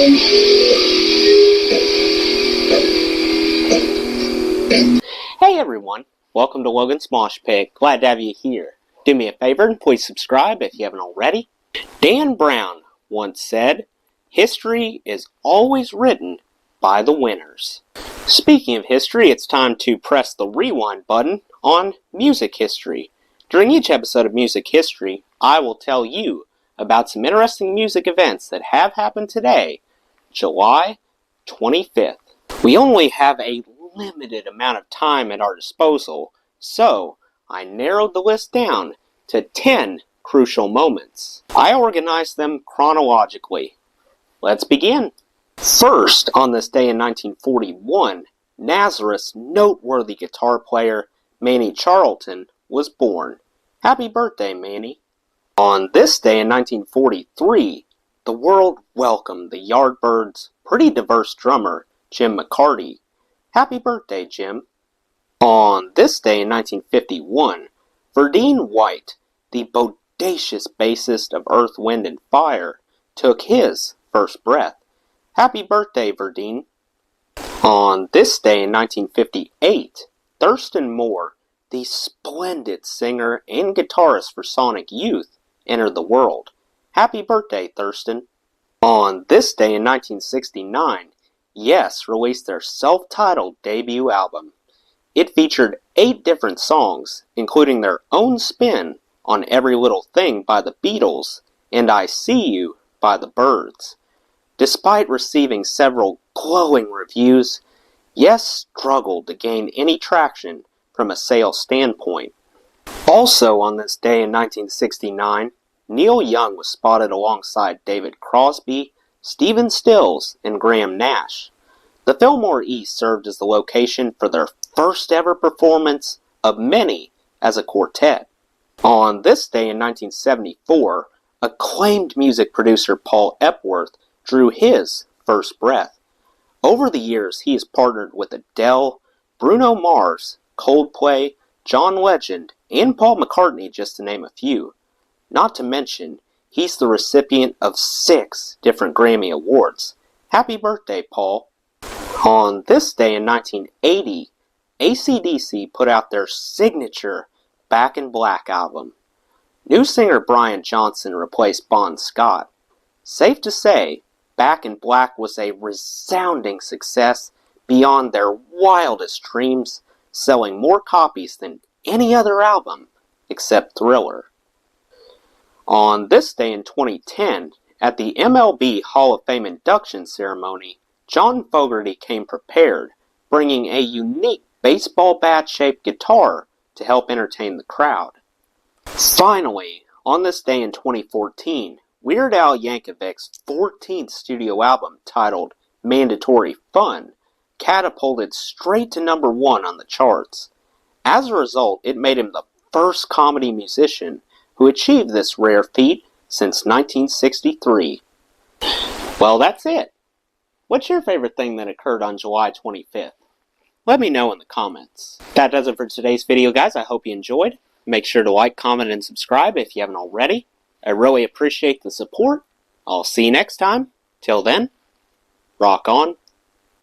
Hey everyone, welcome to Logan's Mosh Pit. Glad to have you here. Do me a favor and please subscribe if you haven't already. Dan Brown once said, "History is always written by the winners." Speaking of history, it's time to press the rewind button on music history. During each episode of Music History, I will tell you about some interesting music events that have happened today, July 25th. We only have a limited amount of time at our disposal, so I narrowed the list down to 10 crucial moments. I organized them chronologically. Let's begin. First, on this day in 1941, Nazareth's noteworthy guitar player Manny Charlton was born. Happy birthday, Manny. On this day in 1943, the world welcomed the Yardbirds' pretty diverse drummer, Jim McCarty. Happy birthday, Jim. On this day in 1951, Verdine White, the bodacious bassist of Earth, Wind and Fire, took his first breath. Happy birthday, Verdine. On this day in 1958, Thurston Moore, the splendid singer and guitarist for Sonic Youth, entered the world. Happy birthday, Thurston. On this day in 1969, Yes released their self-titled debut album. It featured 8 different songs, including their own spin on Every Little Thing by the Beatles and I See You by the Byrds. Despite receiving several glowing reviews, Yes struggled to gain any traction from a sales standpoint. Also on this day in 1969, Neil Young was spotted alongside David Crosby, Stephen Stills, and Graham Nash. The Fillmore East served as the location for their first ever performance of many as a quartet. On this day in 1974, acclaimed music producer Paul Epworth drew his first breath. Over the years, he has partnered with Adele, Bruno Mars, Coldplay, John Legend, and Paul McCartney, just to name a few. Not to mention, he's the recipient of 6 different Grammy Awards. Happy birthday, Paul. On this day in 1980, AC/DC put out their signature Back in Black album. New singer Brian Johnson replaced Bon Scott. Safe to say, Back in Black was a resounding success beyond their wildest dreams, selling more copies than any other album except Thriller. On this day in 2010, at the MLB Hall of Fame induction ceremony, John Fogerty came prepared, bringing a unique baseball bat-shaped guitar to help entertain the crowd. Finally, on this day in 2014, Weird Al Yankovic's 14th studio album titled Mandatory Fun catapulted straight to number 1 on the charts. As a result, it made him the first comedy musician who achieved this rare feat since 1963. Well, that's it. What's your favorite thing that occurred on July 25th? Let me know in the comments. That does it for today's video, guys. I hope you enjoyed. Make sure to like, comment, and subscribe if you haven't already. I really appreciate the support. I'll see you next time. Till then, rock on.